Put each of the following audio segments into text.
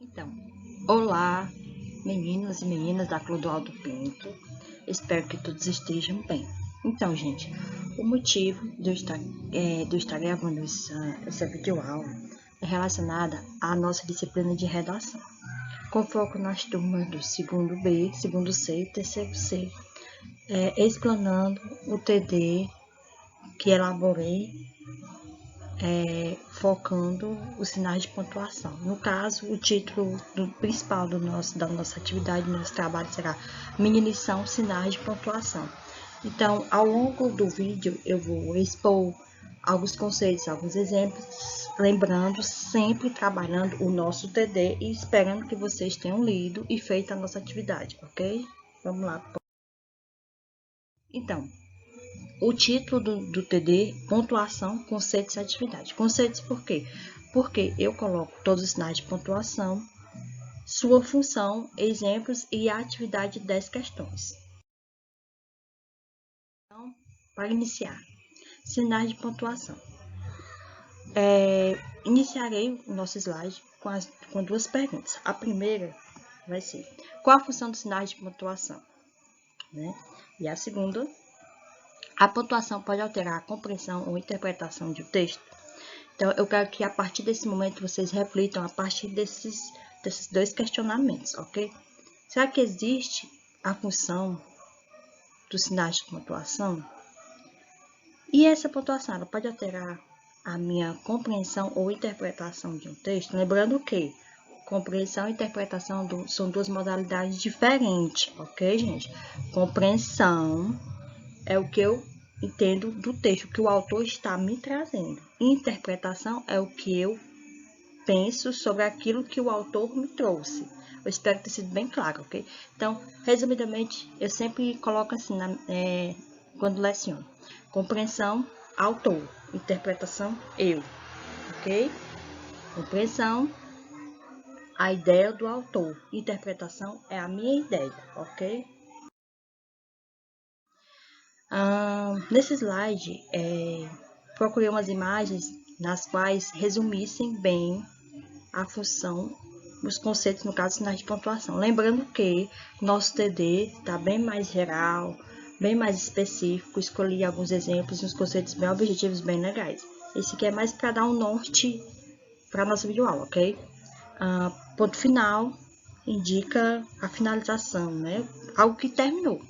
Então, olá, meninos e meninas da Clodoaldo Pinto. Espero que todos estejam bem. Então, gente, o motivo de eu estar gravando essa videoaula é relacionada à nossa disciplina de redação, com foco nas turmas do segundo B, segundo C e terceiro C, explanando o TD que elaborei, focando os sinais de pontuação. No caso, o título principal da nossa atividade, do nosso trabalho será Minha lição, sinais de pontuação. Então, ao longo do vídeo, eu vou expor alguns conceitos, alguns exemplos, lembrando, sempre trabalhando o nosso TD e esperando que vocês tenham lido e feito a nossa atividade, ok? Vamos lá. Então, o título do TD, pontuação, conceitos e atividade. Conceitos por quê? Porque eu coloco todos os sinais de pontuação, sua função, exemplos e a atividade das questões. Então, para iniciar, sinais de pontuação. Iniciarei o nosso slide com duas perguntas. A primeira vai ser, qual a função dos sinais de pontuação? E a segunda, a pontuação pode alterar a compreensão ou interpretação de um texto? Então, eu quero que a partir desse momento vocês reflitam a partir desses dois questionamentos, ok? Será que existe a função dos sinais de pontuação? E essa pontuação, ela pode alterar a minha compreensão ou interpretação de um texto? Lembrando que compreensão e interpretação são duas modalidades diferentes, ok, gente? Compreensão é o que eu entendo do texto que o autor está me trazendo. Interpretação é o que eu penso sobre aquilo que o autor me trouxe. Eu espero ter sido bem claro, ok? Então, resumidamente, eu sempre coloco assim, quando leciono. Compreensão, autor. Interpretação, eu. Ok? Compreensão, a ideia do autor. Interpretação é a minha ideia, ok? Nesse slide, procurei umas imagens nas quais resumissem bem a função dos conceitos, no caso, sinais de pontuação. Lembrando que nosso TD está bem mais geral, bem mais específico, escolhi alguns exemplos e uns conceitos bem objetivos, bem legais. Esse aqui é mais para dar um norte para a nossa videoaula, ok? Ponto final indica a finalização, né? Algo que terminou.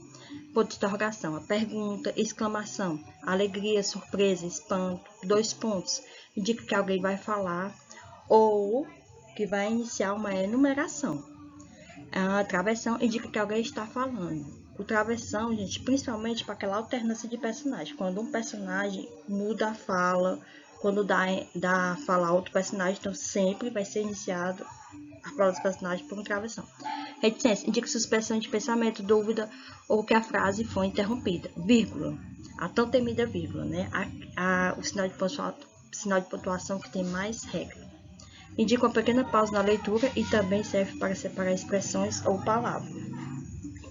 Ponto de interrogação, a pergunta, exclamação, alegria, surpresa, espanto, 2 pontos, indica que alguém vai falar ou que vai iniciar uma enumeração. A travessão indica que alguém está falando. O travessão, gente, principalmente para aquela alternância de personagem. Quando um personagem muda a fala, quando dá fala a outro personagem, então sempre vai ser iniciado a fala dos personagens por um travessão. Reticência indica suspensão de pensamento, dúvida ou que a frase foi interrompida. Vírgula, a tão temida vírgula, né? O sinal de pontuação que tem mais regra. Indica uma pequena pausa na leitura e também serve para separar expressões ou palavras.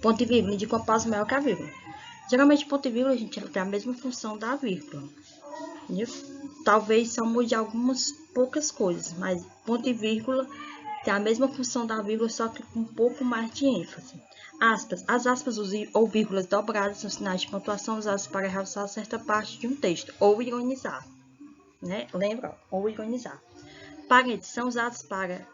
Ponto e vírgula indica uma pausa maior que a vírgula. Geralmente, ponto e vírgula, gente, ela tem a mesma função da vírgula. Entendeu? Talvez só mude algumas poucas coisas, mas ponto e vírgula tem a mesma função da vírgula, só que com um pouco mais de ênfase. Aspas. As aspas ou vírgulas dobradas são sinais de pontuação usados para realçar certa parte de um texto, ou ironizar. Né? Lembra? Ou ironizar. Parênteses são usados para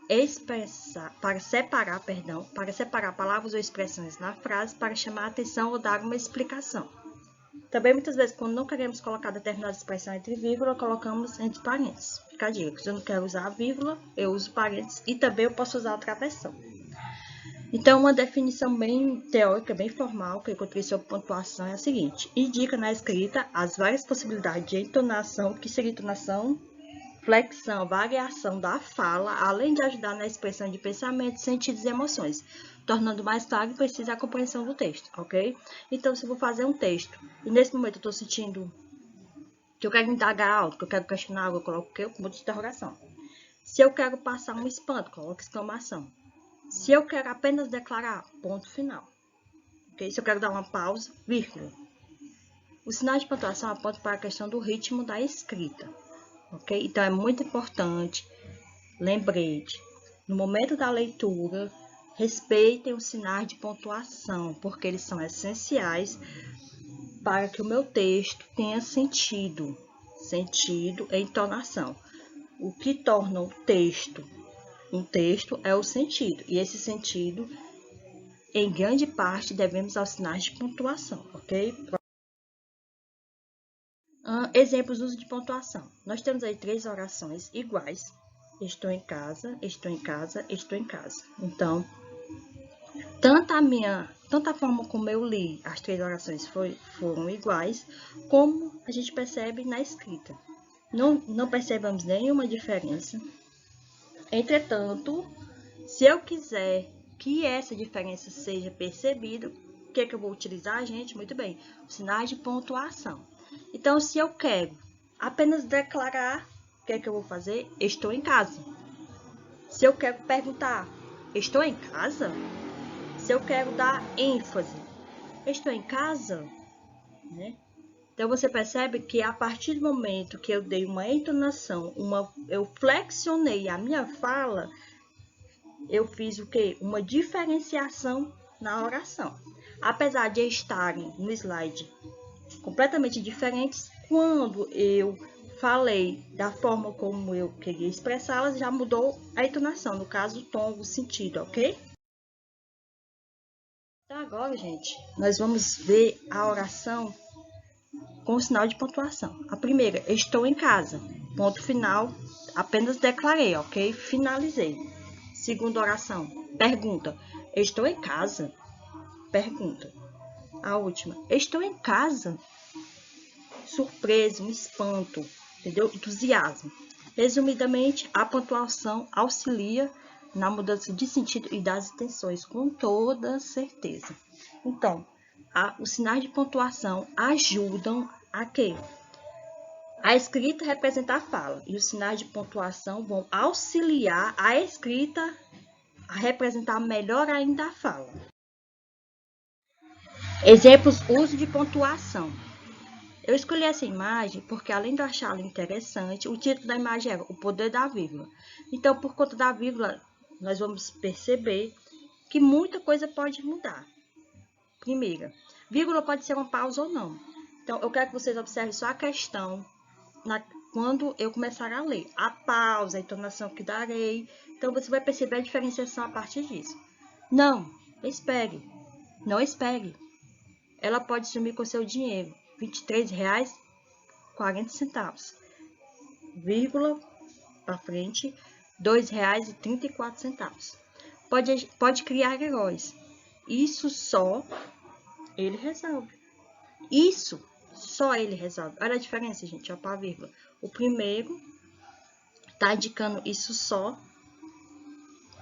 separar palavras ou expressões na frase, para chamar a atenção ou dar uma explicação. Também, muitas vezes, quando não queremos colocar determinada expressão entre vírgula, colocamos entre parênteses. Fica a dica, se eu não quero usar a vírgula, eu uso parênteses e também eu posso usar a travessão. Então, uma definição bem teórica, bem formal, que eu encontrei sobre pontuação é a seguinte: indica na escrita as várias possibilidades de entonação, que seria entonação, flexão, variação da fala, além de ajudar na expressão de pensamentos, sentidos e emoções, tornando mais claro e precisa a compreensão do texto, ok? Então, se eu vou fazer um texto e nesse momento eu estou sentindo que eu quero indagar algo, que eu quero questionar algo, eu coloco o quê? Um ponto de interrogação. Se eu quero passar um espanto, coloco exclamação. Se eu quero apenas declarar, ponto final. Okay? Se eu quero dar uma pausa, vírgula. O sinal de pontuação aponta para a questão do ritmo da escrita. Okay? Então, é muito importante, lembrete, no momento da leitura, respeitem os sinais de pontuação, porque eles são essenciais para que o meu texto tenha sentido e entonação. O que torna o texto um texto é o sentido, e esse sentido, em grande parte, devemos aos sinais de pontuação, ok? Exemplos do uso de pontuação. Nós temos aí 3 orações iguais. Estou em casa, estou em casa, estou em casa. Então, tanto a forma como eu li as 3 orações foram iguais, como a gente percebe na escrita. Não percebemos nenhuma diferença. Entretanto, se eu quiser que essa diferença seja percebida, o que é que eu vou utilizar, gente? Muito bem, os sinais de pontuação. Então, se eu quero apenas declarar, o que é que eu vou fazer? Estou em casa. Se eu quero perguntar, estou em casa? Se eu quero dar ênfase, estou em casa? Né? Então, você percebe que a partir do momento que eu dei uma entonação, eu flexionei a minha fala, eu fiz o quê? Uma diferenciação na oração. Apesar de estarem no slide completamente diferentes, quando eu falei da forma como eu queria expressá-las, já mudou a entonação, no caso, o tom, o sentido, ok? Então, agora, gente, nós vamos ver a oração com o sinal de pontuação. A primeira, estou em casa. Ponto final, apenas declarei, ok? Finalizei. Segunda oração, pergunta, estou em casa? Pergunta. A última, estou em casa? Surpresa, um espanto, entendeu? Entusiasmo. Resumidamente, a pontuação auxilia na mudança de sentido e das intenções, com toda certeza. Então, os sinais de pontuação ajudam a quê? A escrita representa a fala, e os sinais de pontuação vão auxiliar a escrita a representar melhor ainda a fala. Exemplos, uso de pontuação. Eu escolhi essa imagem porque, além de achá-la interessante, o título da imagem era O Poder da Vírgula. Então, por conta da vírgula, nós vamos perceber que muita coisa pode mudar. Primeira, vírgula pode ser uma pausa ou não. Então, eu quero que vocês observem só a questão quando eu começar a ler. A pausa, a entonação que darei. Então, você vai perceber a diferenciação a partir disso. Não, espere. Não espere. Ela pode sumir com seu dinheiro. R$ 23,40. Vírgula para frente, R$ 2,34. Pode criar heróis. Isso só ele resolve. Isso só ele resolve. Olha a diferença, gente, ó, para a vírgula. O primeiro está indicando isso só,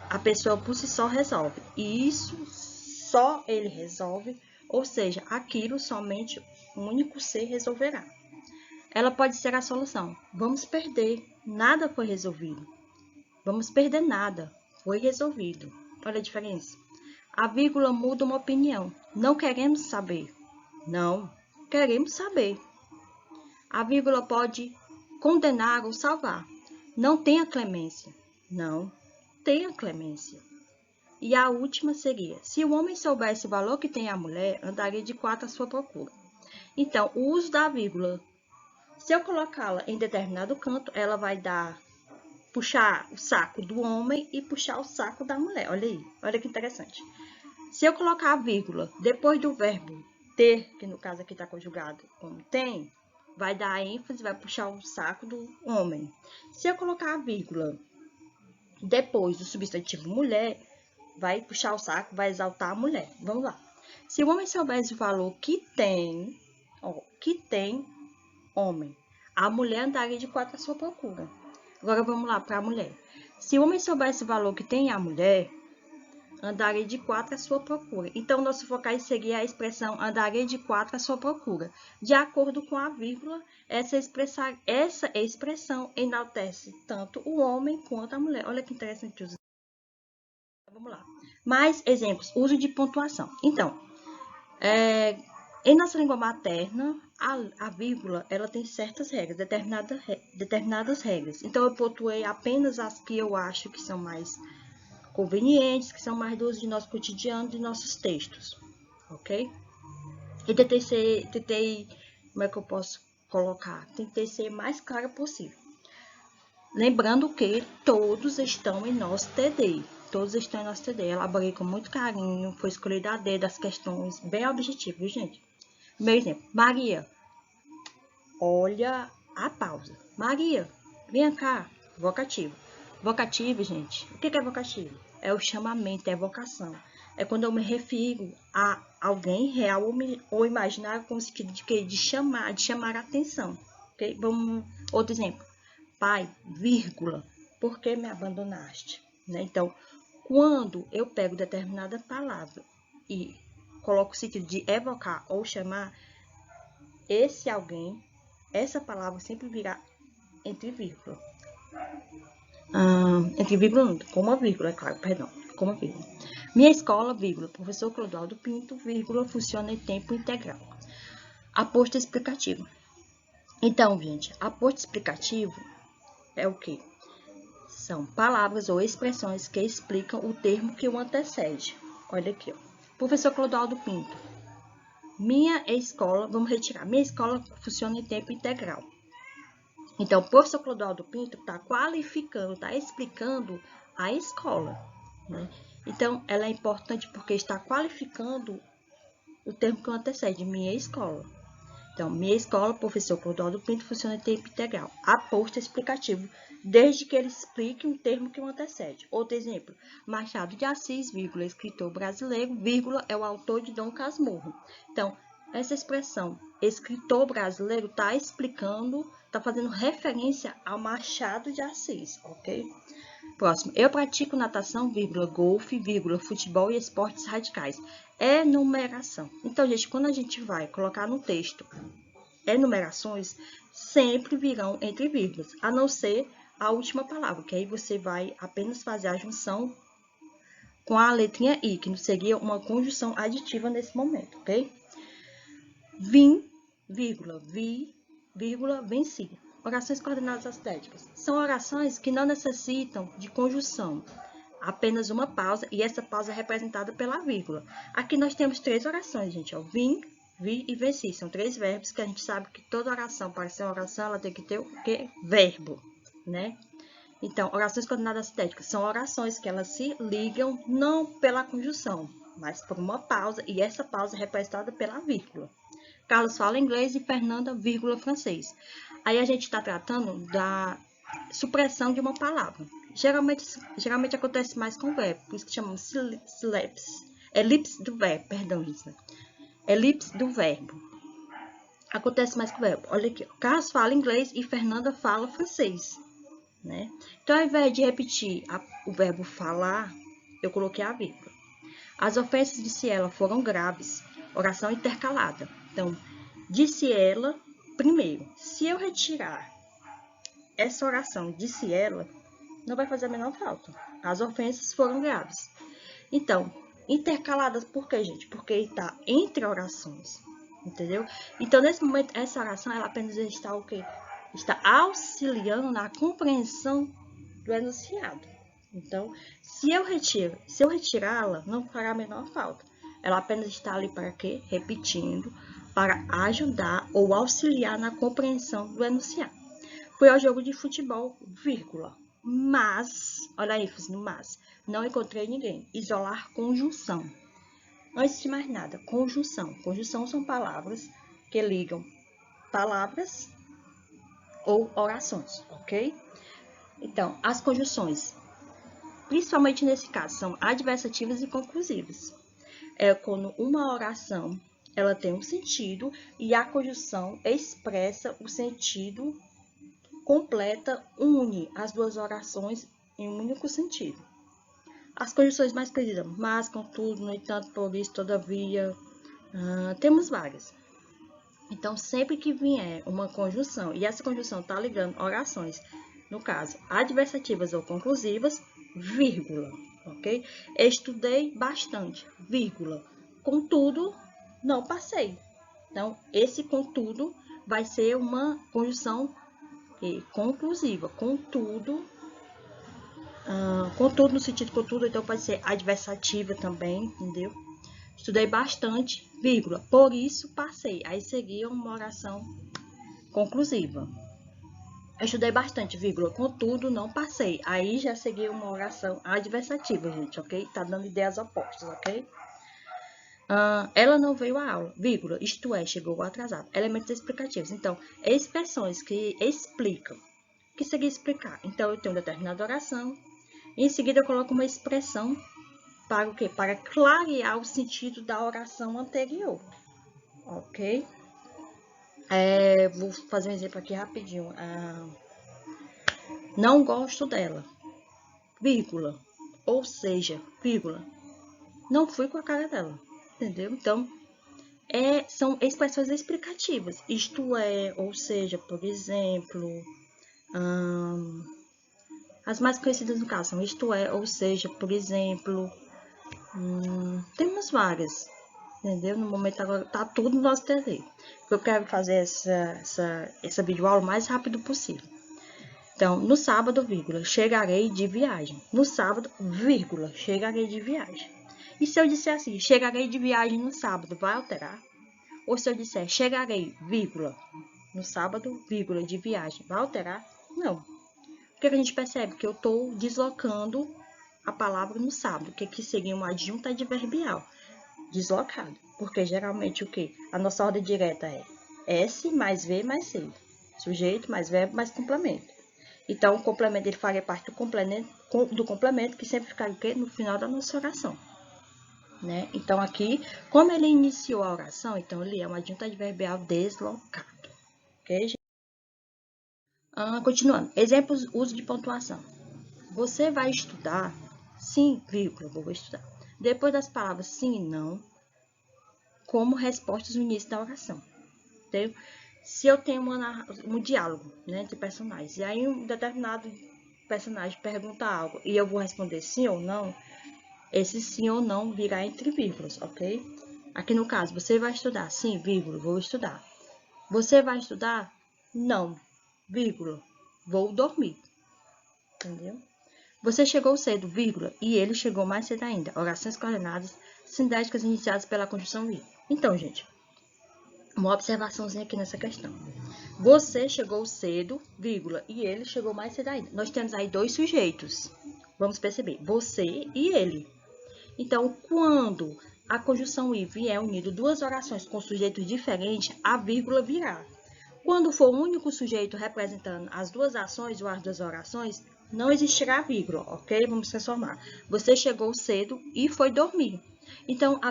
a pessoa por si só resolve. E isso só ele resolve, ou seja, aquilo somente um único ser resolverá. Ela pode ser a solução. Vamos perder, nada foi resolvido. Vamos perder nada, foi resolvido. Olha a diferença. A vírgula muda uma opinião. Não queremos saber. Não, queremos saber. A vírgula pode condenar ou salvar. Não tenha clemência. Não, tenha clemência. E a última seria, se o homem soubesse o valor que tem a mulher, andaria de 4 à sua procura. Então, o uso da vírgula, se eu colocá-la em determinado canto, ela vai puxar o saco do homem e puxar o saco da mulher. Olha aí, olha que interessante. Se eu colocar a vírgula depois do verbo ter, que no caso aqui está conjugado como tem, vai dar ênfase, vai puxar o saco do homem. Se eu colocar a vírgula depois do substantivo mulher, vai puxar o saco, vai exaltar a mulher. Vamos lá. Se o homem soubesse o valor que tem homem, a mulher andaria de 4 à sua procura. Agora vamos lá para a mulher. Se o homem soubesse o valor que tem a mulher, andaria de 4 à sua procura. Então, nosso focais seria a expressão andaria de 4 à sua procura. De acordo com a vírgula, essa expressão enaltece tanto o homem quanto a mulher. Olha que interessante. Vamos lá. Mais exemplos. Uso de pontuação. Então, em nossa língua materna, a vírgula, ela tem certas regras, determinadas regras. Então, eu pontuei apenas as que eu acho que são mais convenientes, que são mais do uso de nosso cotidiano, de nossos textos, ok? E tentei, como é que eu posso colocar? Tentei ser mais clara possível. Lembrando que todos estão em nosso TD. Todos estão em nosso TD. Elaborei com muito carinho, foi escolhida a dedo as questões bem objetivas, gente. Meu exemplo, Maria, olha a pausa. Maria, vem cá, vocativo. Vocativo, gente, o que é vocativo? É o chamamento, é vocação. É quando eu me refiro a alguém real ou imaginário com o sentido de chamar a atenção. Okay? Vamos, outro exemplo. Pai, vírgula, por que me abandonaste? Né? Então, quando eu pego determinada palavra e coloco o sentido de evocar ou chamar, esse alguém, essa palavra sempre virá entre vírgula. Entre vírgula não, com uma vírgula, é claro, perdão, com uma vírgula. Minha escola, vírgula, professor Clodoaldo Pinto, vírgula, funciona em tempo integral. Aposto explicativo. Então, gente, aposto explicativo é o quê? São palavras ou expressões que explicam o termo que o antecede. Olha aqui, ó. Professor Clodoaldo Pinto. Minha escola, vamos retirar, minha escola funciona em tempo integral. Então, o professor Clodoaldo Pinto está qualificando, está explicando a escola, né? Então, ela é importante porque está qualificando o termo que o antecede, minha escola. Então, minha escola, professor Clodoaldo Pinto, funciona em tempo integral. Aposto explicativo, desde que ele explique um termo que o antecede. Outro exemplo, Machado de Assis, vírgula, escritor brasileiro, vírgula, é o autor de Dom Casmurro. Então, essa expressão, escritor brasileiro, está explicando, está fazendo referência ao Machado de Assis, ok? Próximo, eu pratico natação, vírgula, golfe, vírgula, futebol e esportes radicais. Enumeração. Então, gente, quando a gente vai colocar no texto enumerações, sempre virão entre vírgulas, a não ser a última palavra, que aí você vai apenas fazer a junção com a letrinha I, que seria uma conjunção aditiva nesse momento, ok? Vim, vírgula, vi, vírgula, venci. Orações coordenadas astéticas. São orações que não necessitam de conjunção, apenas uma pausa, e essa pausa é representada pela vírgula. Aqui nós temos 3 orações, gente, ó. Vim, vi e venci. São 3 verbos que a gente sabe que toda oração, para ser uma oração, ela tem que ter o quê? Verbo, né? Então, orações coordenadas astéticas são orações que elas se ligam não pela conjunção, mas por uma pausa, e essa pausa é representada pela vírgula. Carlos fala inglês e Fernanda, vírgula, francês. Aí a gente está tratando da supressão de uma palavra. Geralmente acontece mais com o verbo, por isso que chamamos elipse do verbo, perdão, isso. Elipse do verbo. Acontece mais com o verbo. Olha aqui, Carlos fala inglês e Fernanda fala francês, né? Então, ao invés de repetir o verbo falar, eu coloquei a vírgula. As ofensas, disse ela, foram graves. Oração intercalada. Então, disse ela primeiro. Se eu retirar essa oração, disse ela, não vai fazer a menor falta. As ofensas foram graves. Então, intercaladas por quê, gente? Porque está entre orações, entendeu? Então, nesse momento, essa oração, ela apenas está o quê? Está auxiliando na compreensão do enunciado. Então, se eu retirá-la, não fará a menor falta. Ela apenas está ali para quê? Repetindo, para ajudar ou auxiliar na compreensão do enunciado. Fui ao jogo de futebol, vírgula. Mas, olha a ênfase no mas, não encontrei ninguém. Isolar conjunção. Antes de mais nada, conjunção. Conjunção são palavras que ligam palavras ou orações, ok? Então, as conjunções, principalmente nesse caso, são adversativas e conclusivas. É quando uma oração ela tem um sentido e a conjunção expressa o sentido, completa, une as duas orações em um único sentido. As conjunções mais conhecidas, mas, contudo, no entanto, por isso, todavia, temos várias. Então, sempre que vier uma conjunção, e essa conjunção está ligando orações, no caso, adversativas ou conclusivas, vírgula, ok? Estudei bastante, vírgula. Contudo, não passei. Então, esse contudo vai ser uma conjunção conclusiva. Contudo, Contudo, no sentido contudo, então pode ser adversativa também, entendeu? Estudei bastante, vírgula, por isso passei. Aí seguia uma oração conclusiva. Eu estudei bastante, vírgula, contudo, não passei. Aí já seguia uma oração adversativa, gente, ok? Tá dando ideias opostas, ok? Ela não veio à aula, vírgula, isto é, chegou atrasado. Elementos explicativos. Então, expressões que explicam. O que seria explicar? Então, eu tenho determinada oração. Em seguida, eu coloco uma expressão para o quê? Para clarear o sentido da oração anterior, ok? Vou fazer um exemplo aqui rapidinho. Não gosto dela, vírgula. Ou seja, vírgula. Não fui com a cara dela, entendeu? Então, são expressões explicativas. Isto é, ou seja, por exemplo, as mais conhecidas no caso são isto é, ou seja, por exemplo, temos várias, entendeu? No momento agora tá tudo no nosso TV. Eu quero fazer essa videoaula o mais rápido possível. Então, no sábado, vírgula, chegarei de viagem. No sábado, vírgula, chegarei de viagem. E se eu disser assim, chegarei de viagem no sábado, vai alterar? Ou se eu disser, chegarei, vírgula, no sábado, vírgula, de viagem, vai alterar? Não. O que a gente percebe? Que eu estou deslocando a palavra no sábado, que seria um adjunto adverbial. Deslocado. Porque geralmente o que? A nossa ordem direta é S mais V mais C. Sujeito mais verbo mais complemento. Então, o complemento ele faria parte do complemento que sempre fica o quê? No final da nossa oração. Né? Então, aqui, como ele iniciou a oração, então ele é um adjunto adverbial deslocado. Ok, gente? Continuando. Exemplos, uso de pontuação. Você vai estudar? Sim, vírgula, vou estudar. Depois das palavras sim e não, como respostas no início da oração. Entendeu? Se eu tenho um diálogo, né, entre personagens, e aí um determinado personagem pergunta algo e eu vou responder sim ou não, esse sim ou não virá entre vírgulas, ok? Aqui no caso, você vai estudar? Sim, vírgula, vou estudar. Você vai estudar? Não, vírgula, vou dormir. Entendeu? Você chegou cedo, vírgula, e ele chegou mais cedo ainda. Orações coordenadas sintéticas iniciadas pela conjunção i. Então, gente, uma observaçãozinha aqui nessa questão. Você chegou cedo, vírgula, e ele chegou mais cedo ainda. Nós temos aí dois sujeitos. Vamos perceber, você e ele. Então, quando a conjunção i vier unido duas orações com sujeitos diferentes, a vírgula virá. Quando for o único sujeito representando as duas ações ou as duas orações, não existirá vírgula, ok? Vamos transformar. Você chegou cedo e foi dormir. Então, a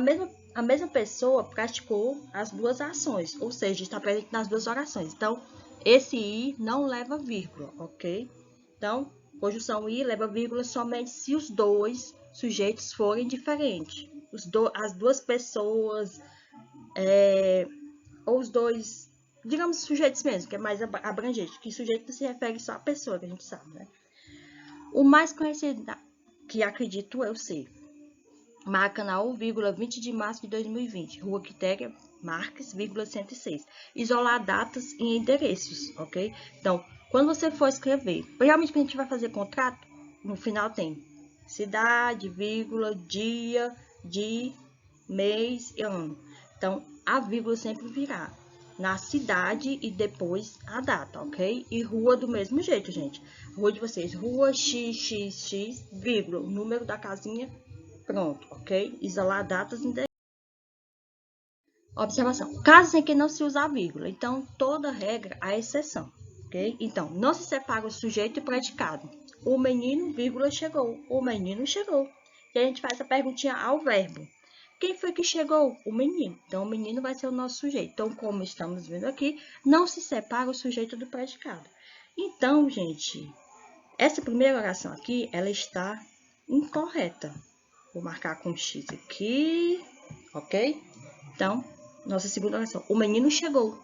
mesma pessoa praticou as duas ações, ou seja, está presente nas duas orações. Então, esse i não leva vírgula, ok? Então, conjunção i leva vírgula somente se os dois sujeitos forem diferentes. As duas pessoas, ou os dois, digamos, sujeitos mesmo, que é mais abrangente, que sujeito se refere só à pessoa, que a gente sabe, né? O mais conhecido, que acredito eu ser, Maracanã, 20 de março de 2020, Rua Quitéria Marques, 106. Isolar datas e endereços, ok? Então, quando você for escrever, realmente que a gente vai fazer contrato, no final tem cidade, vírgula, dia, mês e ano. Então, a vírgula sempre virá na cidade e depois a data, ok? E rua do mesmo jeito, gente. Rua de vocês, rua xxx, vírgula, o número da casinha, pronto, ok? Isolar datas e endereços. Observação. Casos em que não se usa a vírgula. Então, toda regra há exceção, ok? Então, não se separa o sujeito e o predicado. O menino, vírgula, chegou. O menino chegou. E a gente faz a perguntinha ao verbo. Quem foi que chegou? O menino. Então, o menino vai ser o nosso sujeito. Então, como estamos vendo aqui, não se separa o sujeito do predicado. Então, gente, essa primeira oração aqui, ela está incorreta. Vou marcar com X aqui, ok? Então, nossa segunda oração. O menino chegou.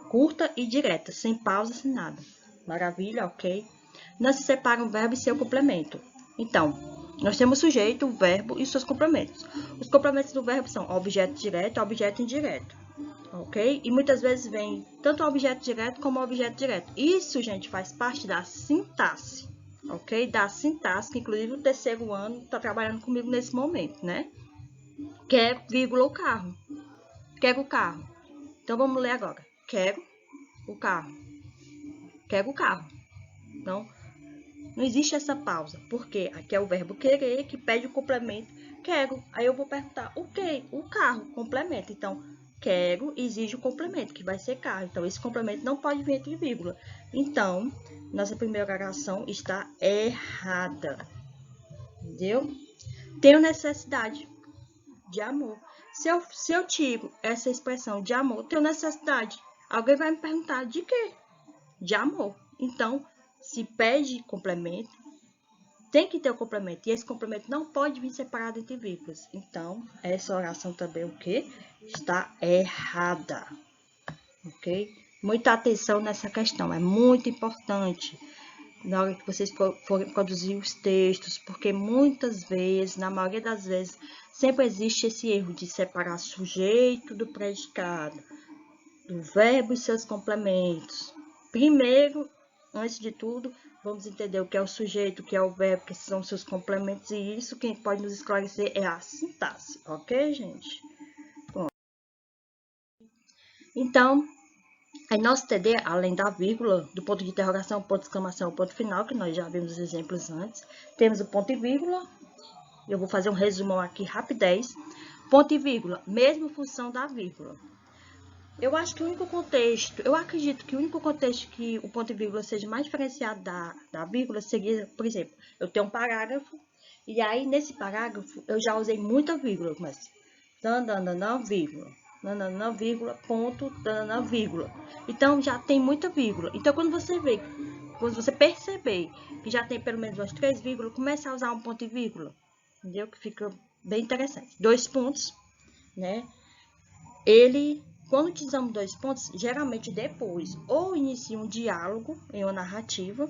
Curta e direta, sem pausa, sem nada. Maravilha, ok? Não se separa o verbo e seu complemento. Então, nós temos o sujeito, o verbo e seus complementos. Os complementos do verbo são objeto direto e objeto indireto. Ok? E muitas vezes vem tanto o objeto direto como o objeto direto. Isso, gente, faz parte da sintaxe. ok? Da sintaxe, que inclusive o terceiro ano está trabalhando comigo nesse momento, né? Quero, vírgula, o carro. Quero o carro. Então, vamos ler agora. Quero o carro. Quero o carro. Então, não existe essa pausa, porque aqui é o verbo querer que pede o complemento quero. Aí eu vou perguntar o que? O carro, complemento. Então, quero exige o complemento, que vai ser carro. Então, esse complemento não pode vir entre vírgula. Então, nossa primeira oração está errada. Entendeu? Tenho necessidade de amor. Se eu tiro essa expressão de amor, tenho necessidade. Alguém vai me perguntar de quê? De amor. Então, se pede complemento, tem que ter o complemento. E esse complemento não pode vir separado entre vírgulas. Então, essa oração também o quê? Está errada. Ok? Muita atenção nessa questão. É muito importante na hora que vocês forem produzir os textos, porque muitas vezes, na maioria das vezes, sempre existe esse erro de separar sujeito do predicado, do verbo e seus complementos. Primeiro, antes de tudo, vamos entender o que é o sujeito, o que é o verbo, que são seus complementos, e isso quem pode nos esclarecer é a sintaxe, ok, gente? Bom, então, em nosso TD, além da vírgula, do ponto de interrogação, ponto de exclamação, ponto final, que nós já vimos os exemplos antes, temos o ponto e vírgula. Eu vou fazer um resumão aqui rapidez. Ponto e vírgula, mesma função da vírgula. Eu acho que o único contexto, eu acredito que o único contexto que o ponto e vírgula seja mais diferenciado da vírgula seria, por exemplo, eu tenho um parágrafo, e aí nesse parágrafo eu já usei muita vírgula, mas nananana, vírgula, nananana, vírgula, ponto, nananana, vírgula. Então já tem muita vírgula. Então quando você perceber que já tem pelo menos umas 3 vírgulas, comece a usar um ponto e vírgula, entendeu? Que fica bem interessante. 2 pontos, né? Quando utilizamos 2 pontos, geralmente depois ou inicia um diálogo em uma narrativa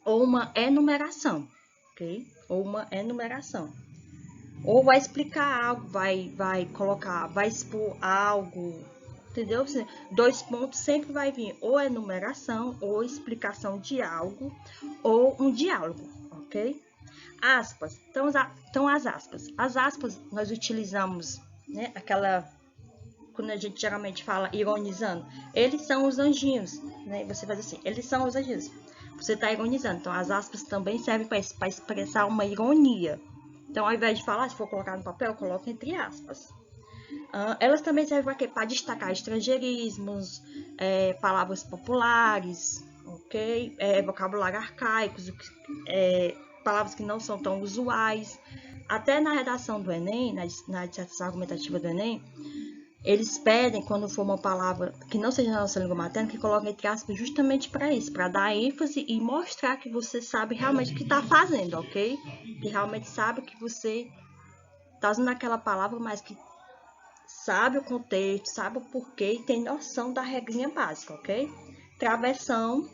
ou uma enumeração, ok? Ou uma enumeração. Ou vai explicar algo, vai colocar, vai expor algo, entendeu? 2 pontos sempre vai vir ou enumeração, ou explicação de algo, ou um diálogo, ok? Aspas. Então as aspas. As aspas nós utilizamos, né, quando a gente geralmente fala ironizando, eles são os anjinhos, né? Você faz assim, eles são os anjinhos. Você está ironizando. Então, as aspas também servem para expressar uma ironia. Então, ao invés de falar, se for colocar no papel, coloque entre aspas. Elas também servem para quê? Para destacar estrangeirismos, palavras populares, ok? Vocabulário arcaicos, palavras que não são tão usuais. Até na redação do Enem, na dissertação argumentativa do Enem, eles pedem, quando for uma palavra que não seja na nossa língua materna, que coloque entre aspas justamente para isso, para dar ênfase e mostrar que você sabe realmente o que está fazendo, ok? Que realmente sabe que você está usando aquela palavra, mas que sabe o contexto, sabe o porquê e tem noção da regrinha básica, ok? Travessão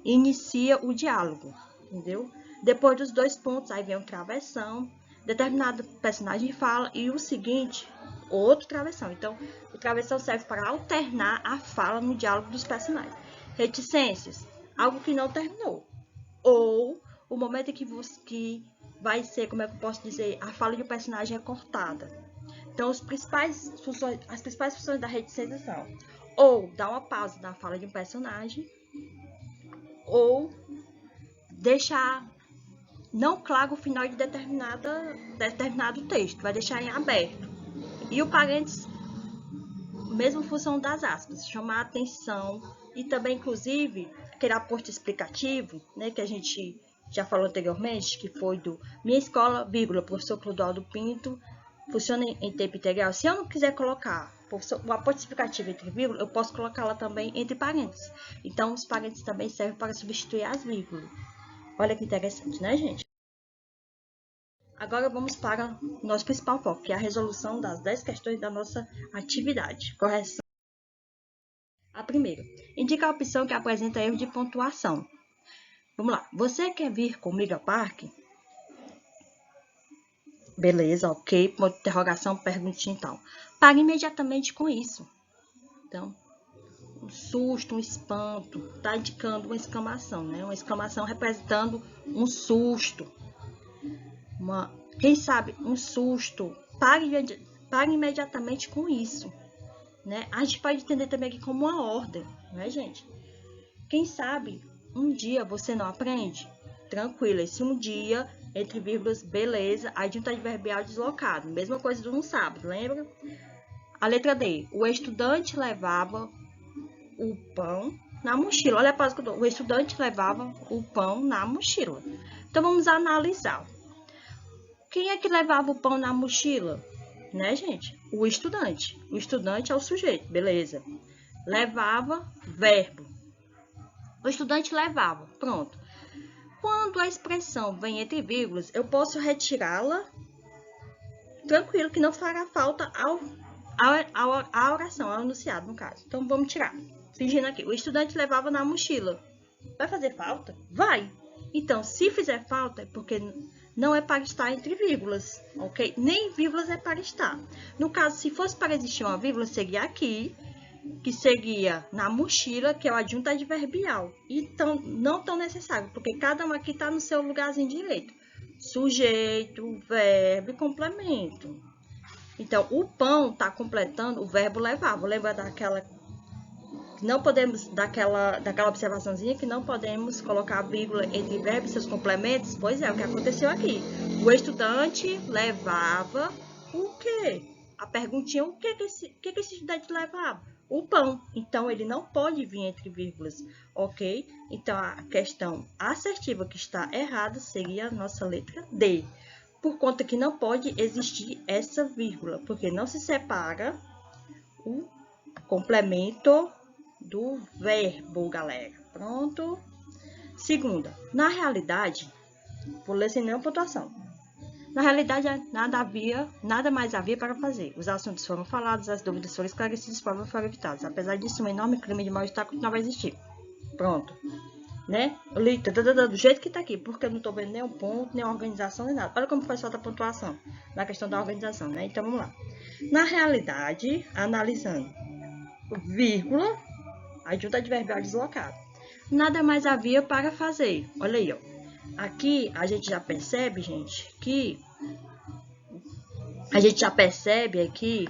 inicia o diálogo, entendeu? Depois dos 2 pontos, aí vem o travessão, determinado personagem fala e o seguinte, outro travessão. Então, o travessão serve para alternar a fala no diálogo dos personagens. Reticências, algo que não terminou. Ou o momento em que vai ser, como é que eu posso dizer, a fala de um personagem é cortada. Então, as principais funções da reticência são ou dar uma pausa na fala de um personagem, ou deixar não claro o final de determinado texto, vai deixar em aberto. E o parênteses, mesma função das aspas, chamar a atenção e também, inclusive, aquele aporte explicativo, né, que a gente já falou anteriormente, que foi do Minha Escola, vírgula, professor Clodoaldo Pinto, funciona em tempo integral. Se eu não quiser colocar o aporte explicativo entre vírgula, eu posso colocá-la também entre parênteses. Então, os parênteses também servem para substituir as vírgulas. Olha que interessante, né, gente? Agora vamos para o nosso principal foco, que é a resolução das 10 questões da nossa atividade. Correção. A primeira, indica a opção que apresenta erro de pontuação. Vamos lá. Você quer vir comigo ao parque? Beleza, ok. Ponto de interrogação, perguntinha então. Pague imediatamente com isso. Então, um susto, um espanto, tá indicando uma exclamação, né? Uma exclamação representando um susto. Quem sabe, um susto. Pare imediatamente com isso, né? A gente pode entender também aqui como uma ordem, né, gente? Quem sabe, um dia você não aprende? Tranquilo, esse um dia, entre vírgulas, beleza, adjunto adverbial deslocado. Mesma coisa do um sábado, lembra? A letra D. O estudante levava o pão na mochila. Olha a pausa que eu dou. O estudante levava o pão na mochila. Então, vamos analisar. Quem é que levava o pão na mochila? Né, gente? O estudante. O estudante é o sujeito, beleza. Levava, verbo. O estudante levava, pronto. Quando a expressão vem entre vírgulas, eu posso retirá-la tranquilo, que não fará falta à oração, ao enunciado, no caso. Então, vamos tirar. Fingindo aqui. O estudante levava na mochila. Vai fazer falta? Vai. Então, se fizer falta, é porque não é para estar entre vírgulas, ok? Nem vírgulas é para estar. No caso, se fosse para existir uma vírgula, seria aqui, que seria na mochila, que é o adjunto adverbial. Então, não tão necessário, porque cada um aqui está no seu lugarzinho direito. Sujeito, verbo e complemento. Então, o pão está completando o verbo levar. Vou lembrar daquela observaçãozinha que não podemos colocar vírgula entre verbo e seus complementos. Pois é, o que aconteceu aqui. O estudante levava o quê? A perguntinha, o que esse estudante levava? O pão. Então, ele não pode vir entre vírgulas, ok? Então, a questão assertiva que está errada seria a nossa letra D. Por conta que não pode existir essa vírgula, porque não se separa o complemento do verbo, galera. Pronto? Segunda, na realidade, vou ler sem nenhuma pontuação. Na realidade, nada mais havia para fazer. Os assuntos foram falados, as dúvidas foram esclarecidas, os problemas foram evitados. Apesar disso, um enorme clima de mal-estar continuava a existir. Pronto. Né? Eu li do jeito que tá aqui, porque eu não tô vendo nenhum ponto, nem organização, nem nada. Olha como faz falta a pontuação na questão da organização, né? Então, vamos lá. Na realidade, analisando, vírgula, adjunto adverbial deslocado. Nada mais havia para fazer. Olha aí, ó. Aqui, a gente já percebe, gente, que aqui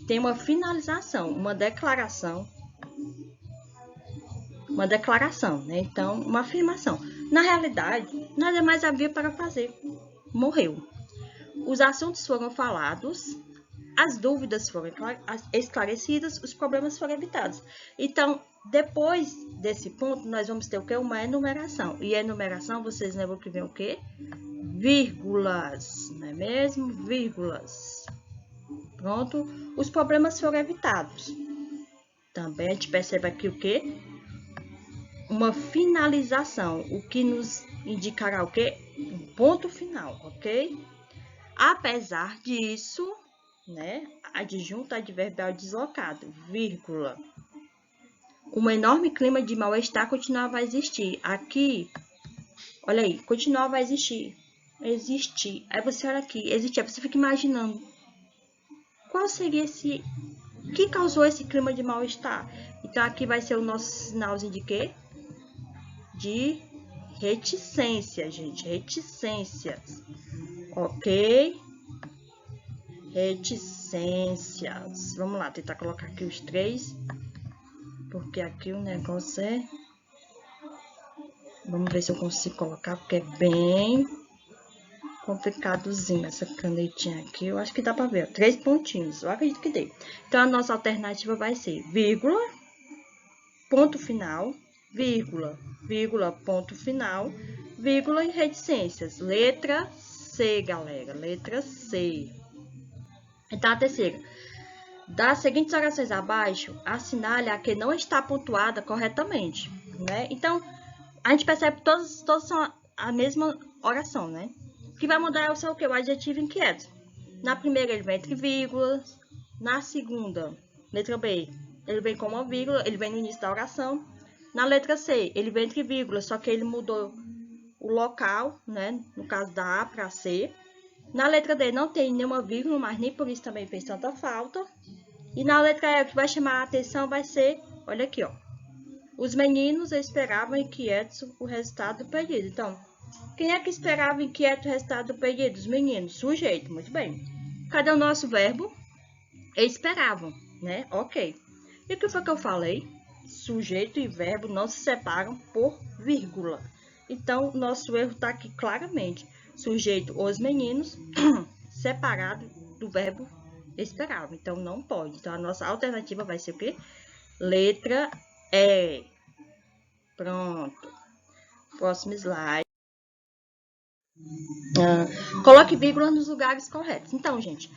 tem uma finalização, uma declaração, né? Então, uma afirmação. Na realidade, nada mais havia para fazer. Morreu. Os assuntos foram falados, as dúvidas foram esclarecidas, os problemas foram evitados. Então, depois desse ponto, nós vamos ter o quê? Uma enumeração. E a enumeração, vocês lembram que vem o quê? Vírgulas, não é mesmo? Vírgulas. Pronto. Os problemas foram evitados. Também a gente percebe aqui o quê? Uma finalização, o que nos indicará o quê? Um ponto final, ok? Apesar disso, né? Adjunto adverbial deslocado, vírgula. Um enorme clima de mal-estar continuava a existir. Aqui, olha aí, continuava a existir. Existir. Aí você olha aqui, existir. Aí você fica imaginando. Qual seria esse... O que causou esse clima de mal-estar? Então, aqui vai ser o nosso sinalzinho de quê? De reticência, gente. Reticências. Ok? Reticências. Vamos lá, tentar colocar aqui os três. Porque aqui o negócio é... Vamos ver se eu consigo colocar, porque é bem complicadozinho essa canetinha aqui. Eu acho que dá pra ver, ó, 3 pontinhos. Eu acredito que dê. Então, a nossa alternativa vai ser vírgula, ponto final, vírgula, vírgula, ponto final, vírgula e reticências. Letra C, galera. Letra C. Então, a terceira. Das seguintes orações abaixo, assinale a que não está pontuada corretamente, né? Então, a gente percebe que todas são a mesma oração, né? O que vai mudar é o quê? O adjetivo inquieto. Na primeira, ele vem entre vírgulas. Na segunda, letra B, ele vem com uma vírgula, ele vem no início da oração. Na letra C, ele vem entre vírgulas, só que ele mudou o local, né? No caso da A para C. Na letra D, não tem nenhuma vírgula, mas nem por isso também fez tanta falta. E na letra E, o que vai chamar a atenção vai ser Olha aqui, ó. Os meninos esperavam inquietos o resultado do pedido. Então, quem é que esperava inquieto o resultado do pedido? Os meninos. Sujeito, muito bem. Cadê o nosso verbo? Esperavam, né? Ok. E o que foi que eu falei? Sujeito e verbo não se separam por vírgula. Então, nosso erro está aqui claramente. Sujeito, os meninos, separado do verbo esperavam. Então, não pode. Então, a nossa alternativa vai ser o quê? Letra E. Pronto. Próximo slide. Coloque vírgula nos lugares corretos. Então, gente,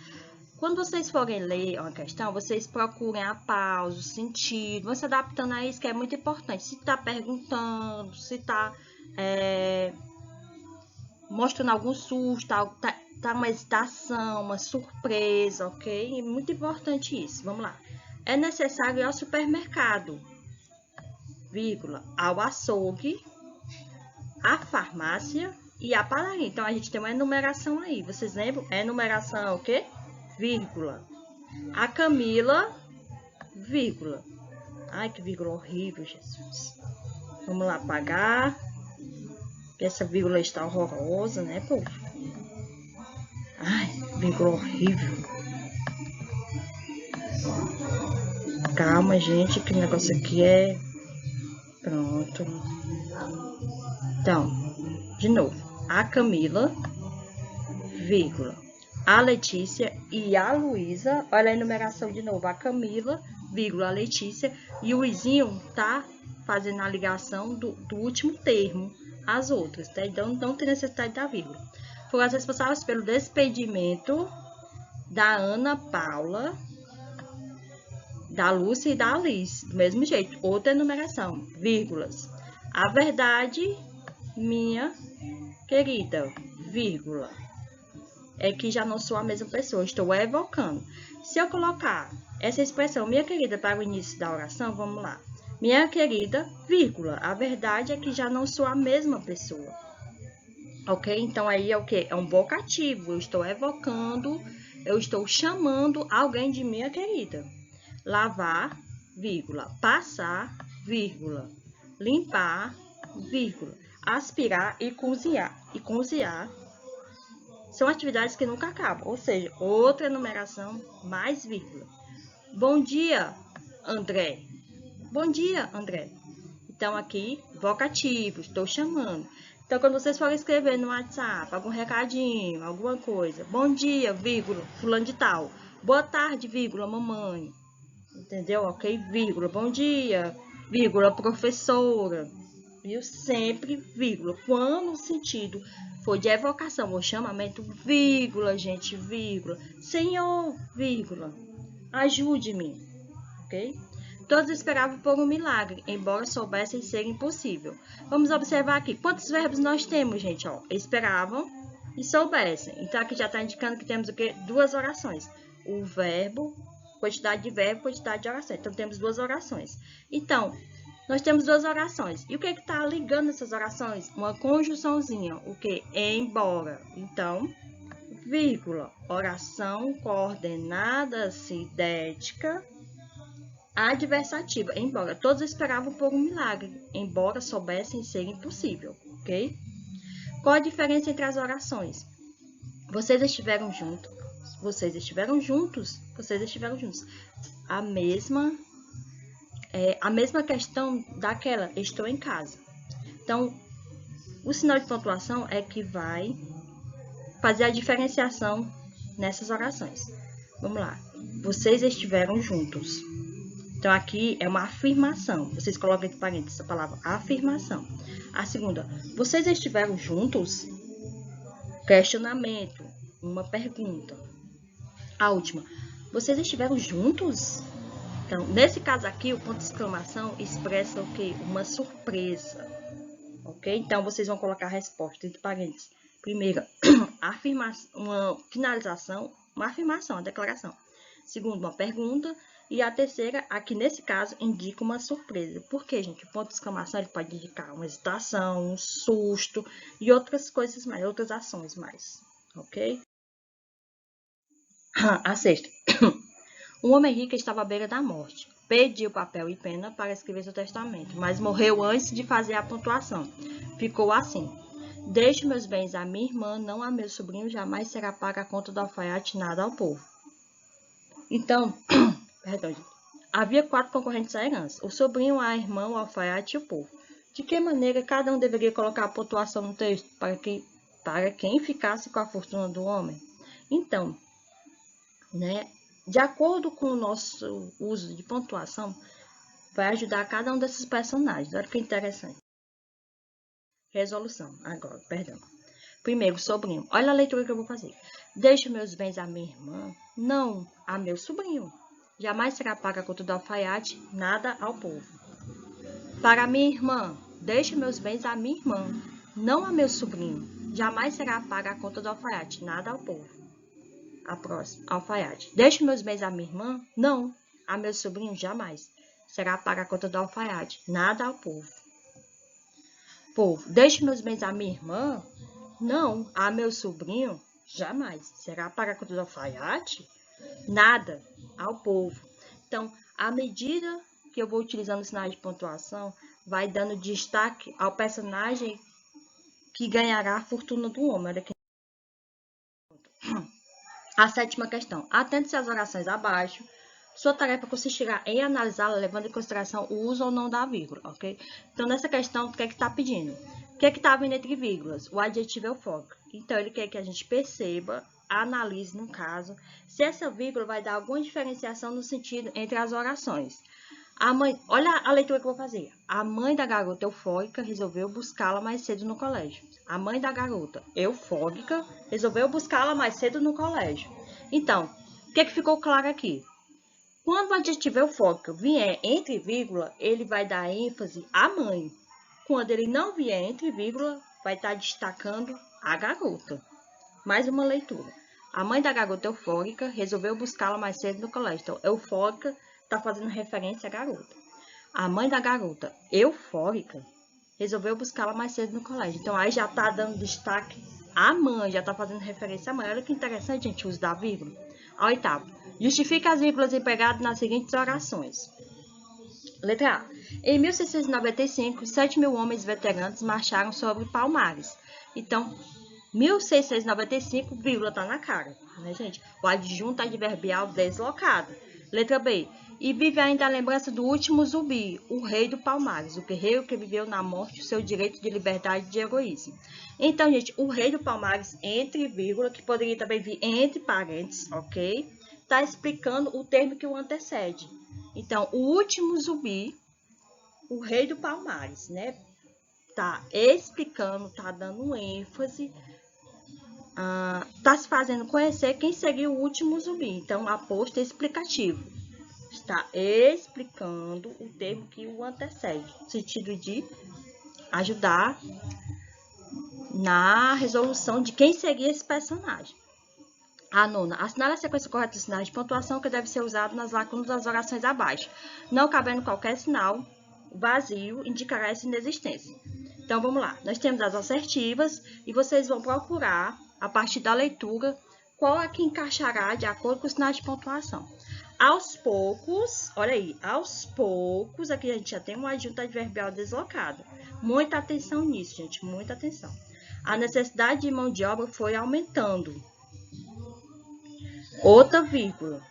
quando vocês forem ler uma questão, vocês procurem a pausa, o sentido, vão se adaptando a isso, que é muito importante. Se está perguntando, se está mostrando algum susto, tá uma hesitação, uma surpresa, ok? É muito importante isso. Vamos lá. É necessário ir ao supermercado, vírgula, ao açougue, à farmácia e à padaria. Então, a gente tem uma enumeração aí. Vocês lembram? Enumeração é o quê? Vírgula. A Camila, vírgula. Ai, que vírgula horrível, Jesus. Vamos lá apagar. Essa vírgula está horrorosa, né, povo? Ai, vírgula horrível. Calma, gente, que o negócio aqui é... Pronto. Então, de novo. A Camila, vírgula. A Letícia e a Luísa. Olha a enumeração de novo. A Camila, vírgula, a Letícia. E o Luizinho tá fazendo a ligação do último termo às outras, tá? Então, não tem necessidade da vírgula. Foram as responsáveis pelo despedimento da Ana Paula, da Lúcia e da Alice. Do mesmo jeito, outra enumeração, vírgulas. A verdade, minha querida, vírgula. É que já não sou a mesma pessoa, estou evocando. Se eu colocar essa expressão, minha querida, para o início da oração, vamos lá. Minha querida, vírgula. A verdade é que já não sou a mesma pessoa. Ok? Então, aí é o quê? É um vocativo. Eu estou evocando, eu estou chamando alguém de minha querida. Lavar, vírgula. Passar, vírgula. Limpar, vírgula. Aspirar e cozinhar. E cozinhar são atividades que nunca acabam. Ou seja, outra enumeração, mais vírgula. Bom dia, André. Bom dia, André. Então, aqui, vocativo, estou chamando. Então, quando vocês forem escrever no WhatsApp, algum recadinho, alguma coisa. Bom dia, vírgula, fulano de tal. Boa tarde, vírgula, mamãe. Entendeu? Ok? Vírgula, bom dia, vírgula, professora. Viu? Sempre, vírgula. Quando o sentido for de evocação ou chamamento, vírgula, gente, vírgula. Senhor, vírgula. Ajude-me. Ok? Todos esperavam por um milagre, embora soubessem ser impossível. Vamos observar aqui. Quantos verbos nós temos, gente? Ó, esperavam e soubessem. Então, aqui já está indicando que temos o quê? Duas orações. O verbo, quantidade de verbo, quantidade de orações. Então, temos duas orações. Então, nós temos duas orações. E o que está ligando essas orações? Uma conjunçãozinha. O que? Embora. Então, vírgula. Oração coordenada sidética adversativa, embora todos esperavam por um milagre, embora soubessem ser impossível, ok? Qual a diferença entre as orações? Vocês estiveram juntos, vocês estiveram juntos, vocês estiveram juntos. A mesma questão daquela, estou em casa. Então, o sinal de pontuação é que vai fazer a diferenciação nessas orações. Vamos lá. Vocês estiveram juntos. Então, aqui é uma afirmação. Vocês colocam entre parênteses a palavra afirmação. A segunda, vocês estiveram juntos? Questionamento, uma pergunta. A última, vocês estiveram juntos? Então, nesse caso aqui, o ponto de exclamação expressa o quê? Uma surpresa. Ok? Então, vocês vão colocar a resposta entre parênteses. Primeira, uma finalização, uma afirmação, uma declaração. Segunda, uma pergunta. E a terceira, aqui nesse caso, indica uma surpresa. Por quê, gente? O ponto de exclamação ele pode indicar uma hesitação, um susto e outras coisas mais, outras ações mais. Ok? A sexta. Um homem rico estava à beira da morte. Pediu papel e pena para escrever seu testamento, mas morreu antes de fazer a pontuação. Ficou assim: deixe meus bens à minha irmã, não a meu sobrinho, jamais será paga a conta do alfaiate, nada ao povo. Então, perdão, gente. Havia 4 concorrentes à herança: o sobrinho, a irmã, o alfaiate e o povo. De que maneira cada um deveria colocar a pontuação no texto para quem ficasse com a fortuna do homem? Então, né, de acordo com o nosso uso de pontuação, vai ajudar cada um desses personagens. Olha que interessante. Resolução, agora, perdão. Primeiro, sobrinho. Olha a leitura que eu vou fazer. Deixe meus bens à minha irmã, não a meu sobrinho. Jamais será paga a conta do alfaiate, nada ao povo. Para minha irmã, deixe meus bens à minha irmã, não a meu sobrinho. Jamais será paga a conta do alfaiate, nada ao povo. A próxima, alfaiate. Deixe meus bens à minha irmã? Não. A meu sobrinho? Jamais. Será paga a conta do alfaiate. Nada ao povo. Povo. Deixe meus bens à minha irmã? Não. A meu sobrinho? Jamais. Será paga a conta do alfaiate? Nada ao povo. Então, à medida que eu vou utilizando os sinais de pontuação, vai dando destaque ao personagem que ganhará a fortuna do homem. Olha aqui. A 7ª questão. Atente-se às orações abaixo. Sua tarefa consistirá em analisá-la levando em consideração o uso ou não da vírgula, ok? Então, nessa questão, o que é que está pedindo? O que é que está vindo entre vírgulas? O adjetivo eufórico. Então, ele quer que a gente perceba, analise, no caso, se essa vírgula vai dar alguma diferenciação no sentido entre as orações. Olha a leitura que eu vou fazer. A mãe da garota eufórica resolveu buscá-la mais cedo no colégio. A mãe da garota eufórica resolveu buscá-la mais cedo no colégio. Então, o que é que ficou claro aqui? Quando o adjetivo eufórico vier entre vírgula, ele vai dar ênfase à mãe. Quando ele não vier entre vírgula, vai estar destacando a garota. Mais uma leitura. A mãe da garota eufórica resolveu buscá-la mais cedo no colégio. Então, eufórica está fazendo referência à garota. A mãe da garota eufórica resolveu buscá-la mais cedo no colégio. Então, aí já está dando destaque à mãe, já está fazendo referência à mãe. Olha que interessante, gente, o uso da vírgula. A 8ª. Justifique as vírgulas empregadas nas seguintes orações. Letra A. Em 1695, 7.000 homens veteranos marcharam sobre Palmares. Então, 1695, vírgula está na cara, né, gente? O adjunto adverbial deslocado. Letra B. E vive ainda a lembrança do último zumbi, o rei do Palmares, o guerreiro que viveu na morte o seu direito de liberdade e de egoísmo. Então, gente, o rei do Palmares, entre vírgula, que poderia também vir entre parênteses, ok? Está explicando o termo que o antecede. Então, o último zumbi, o rei do Palmares, né? Tá explicando, tá dando ênfase, tá se fazendo conhecer quem seria o último zumbi. Então, aposto explicativo. Está explicando o termo que o antecede, no sentido de ajudar na resolução de quem seria esse personagem. A 9ª. Assinale a sequência correta dos sinais de pontuação que deve ser usado nas lacunas das orações abaixo. Não cabendo qualquer sinal vazio, indicará essa inexistência. Então, vamos lá. Nós temos as assertivas e vocês vão procurar, a partir da leitura, qual é que encaixará de acordo com os sinais de pontuação. Aos poucos, olha aí, aos poucos, aqui a gente já tem um adjunto adverbial deslocado. Muita atenção nisso, gente, muita atenção. A necessidade de mão de obra foi aumentando. Outra vírgula.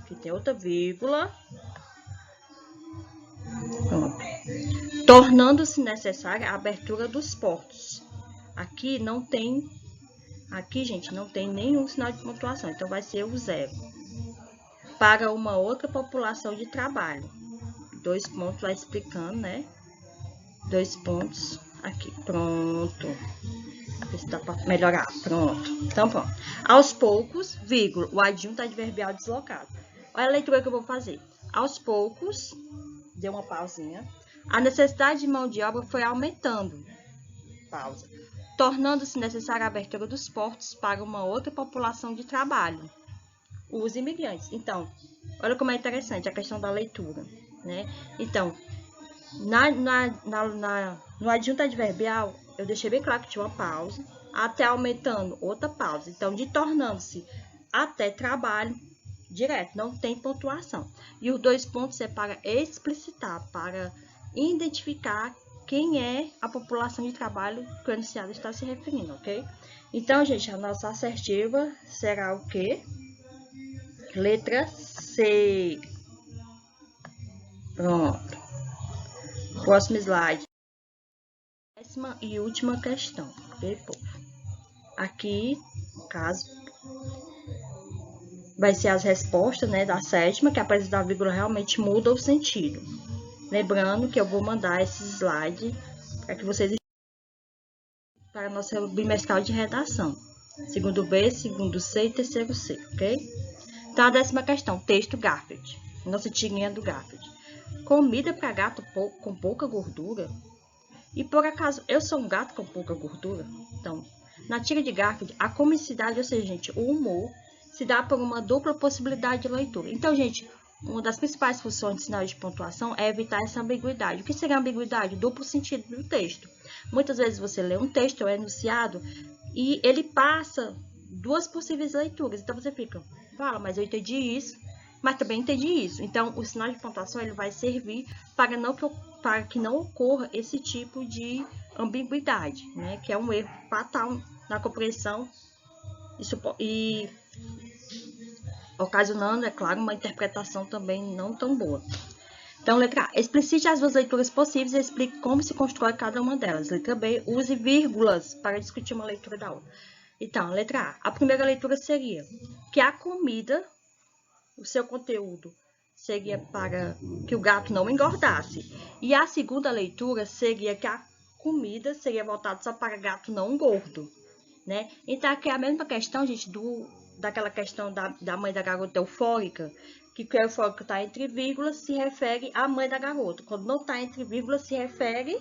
Aqui tem outra vírgula. Pronto. Tornando-se necessária a abertura dos portos. Aqui não tem, gente, não tem nenhum sinal de pontuação, então vai ser o 0. Para uma outra população de trabalho. 2 pontos, vai explicando, né? 2 pontos aqui. Pronto. Isso dá para melhorar. Pronto. Então, pronto. Aos poucos, vírgula, o adjunto adverbial deslocado. Olha a leitura que eu vou fazer. Aos poucos, deu uma pausinha. A necessidade de mão de obra foi aumentando. Pausa. Tornando-se necessária a abertura dos portos para uma outra população de trabalho. Os imigrantes. Então, olha como é interessante a questão da leitura, né? Então, no adjunto adverbial, eu deixei bem claro que tinha uma pausa, até aumentando outra pausa. Então, de tornando-se até trabalho, direto, não tem pontuação. E os 2 pontos é para explicitar, para identificar quem é a população de trabalho que o enunciado está se referindo, ok? Então, gente, a nossa assertiva será o quê? Letra C. Pronto. Próximo slide. 10ª e última questão, ok, povo? Aqui, no caso, vai ser as respostas, né, da 7ª, que a presença da vírgula realmente muda o sentido. Lembrando que eu vou mandar esse slide para que vocês para a nossa bimestral de redação. Segundo B, segundo C e terceiro C, ok? Então, a 10ª questão, texto Garfield. Nossa tirinha do Garfield. Comida para gato com pouca gordura? E por acaso, eu sou um gato com pouca gordura? Então, na tira de Garfield, a comicidade, ou seja, gente, o humor, se dá por uma dupla possibilidade de leitura. Então, gente, uma das principais funções de sinal de pontuação é evitar essa ambiguidade. O que seria ambiguidade? Duplo sentido do texto. Muitas vezes você lê um texto, é enunciado, e ele passa 2 possíveis leituras. Então, você fica, fala, mas eu entendi isso, mas também entendi isso. Então, o sinal de pontuação ele vai servir para que não ocorra esse tipo de ambiguidade, né? Que é um erro fatal na compreensão e ocasionando, é claro, uma interpretação também não tão boa. Então, letra A. Explicite as 2 leituras possíveis e explique como se constrói cada uma delas. Letra B. Use vírgulas para discutir uma leitura da outra. Então, letra A. A primeira leitura seria que a comida, o seu conteúdo, seria para que o gato não engordasse. E a segunda leitura seria que a comida seria voltada só para gato não gordo, né? Então, aqui é a mesma questão, gente, daquela questão da mãe da garota eufórica, que o eufórico está entre vírgulas, se refere à mãe da garota. Quando não está entre vírgulas, se refere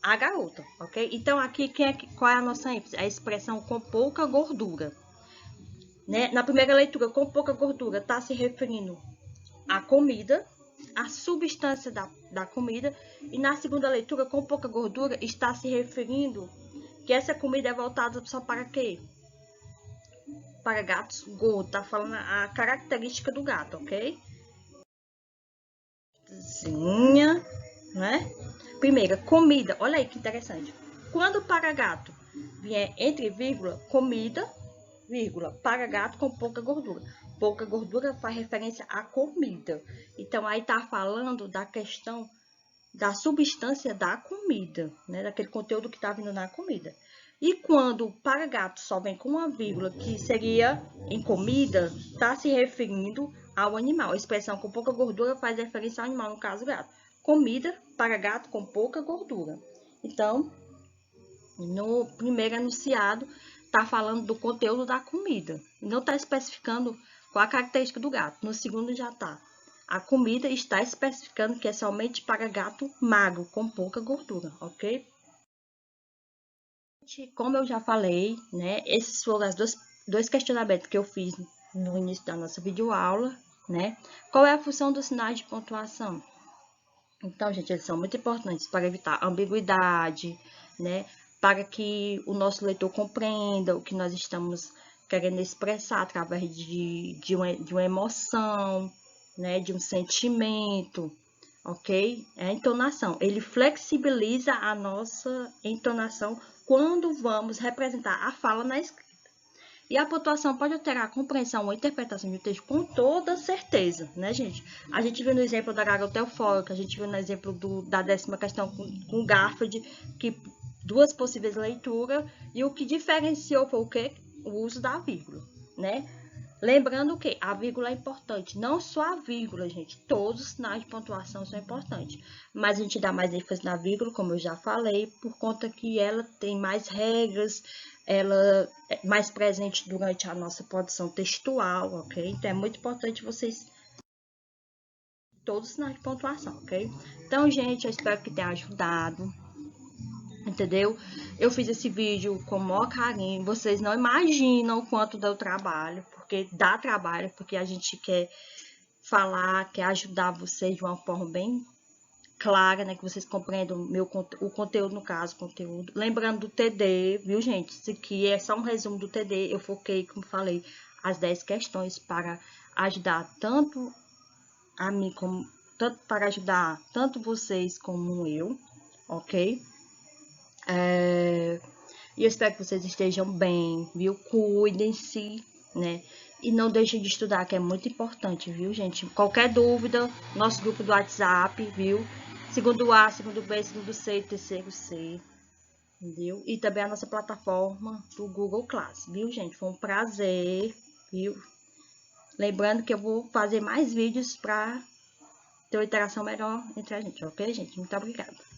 à garota, ok? Então, aqui, qual é a nossa ênfase? A expressão com pouca gordura. Né? Na primeira leitura, com pouca gordura, está se referindo à comida, à substância da comida. E na segunda leitura, com pouca gordura, está se referindo que essa comida é voltada só para quê? Para gatos gordos. Tá falando a característica do gato, ok? Né? Primeira, comida. Olha aí que interessante. Quando para gato vier entre vírgula, comida, vírgula, para gato com pouca gordura. Pouca gordura faz referência à comida. Então, aí tá falando da questão da substância da comida, né? Daquele conteúdo que tá vindo na comida. E quando para gato só vem com uma vírgula, que seria em comida, tá se referindo ao animal. A expressão com pouca gordura faz referência ao animal, no caso gato. Comida para gato com pouca gordura. Então, no primeiro enunciado, está falando do conteúdo da comida. Não está especificando qual a característica do gato. No segundo já está. A comida está especificando que é somente para gato magro, com pouca gordura, ok? Como eu já falei, né? Esses foram os dois questionamentos que eu fiz no início da nossa videoaula, né? Qual é a função dos sinais de pontuação? Então, gente, eles são muito importantes para evitar ambiguidade, né? Para que o nosso leitor compreenda o que nós estamos querendo expressar através de uma emoção, né? De um sentimento, ok? É a entonação. Ele flexibiliza a nossa entonação quando vamos representar a fala na escrita. E a pontuação pode alterar a compreensão ou interpretação de um texto com toda certeza, né, gente? A gente viu no exemplo da garota eufórica, a gente viu no exemplo da 10ª questão com Garfield, que 2 possíveis leituras, e o que diferenciou foi o quê? O uso da vírgula, né? Lembrando que a vírgula é importante, não só a vírgula, gente, todos os sinais de pontuação são importantes, mas a gente dá mais ênfase na vírgula, como eu já falei, por conta que ela tem mais regras, ela é mais presente durante a nossa produção textual, ok? Então, é muito importante vocês todos os sinais de pontuação, ok? Então, gente, eu espero que tenha ajudado, entendeu? Eu fiz esse vídeo com o maior carinho, vocês não imaginam o quanto deu trabalho, porque dá trabalho, porque a gente quer falar, quer ajudar vocês de uma forma bem clara, né, que vocês compreendam o conteúdo, no caso, conteúdo. Lembrando do TD, viu, gente? Isso aqui é só um resumo do TD, eu foquei, como falei, as 10 questões para ajudar tanto a mim como para ajudar tanto vocês como eu, ok? E eu espero que vocês estejam bem, viu? Cuidem-se, né? E não deixem de estudar, que é muito importante, viu, gente? Qualquer dúvida, nosso grupo do WhatsApp, viu? Segundo A, segundo B, segundo C, terceiro C, entendeu? E também a nossa plataforma do Google Class, viu, gente? Foi um prazer, viu? Lembrando que eu vou fazer mais vídeos para ter uma interação melhor entre a gente, ok, gente? Muito obrigada.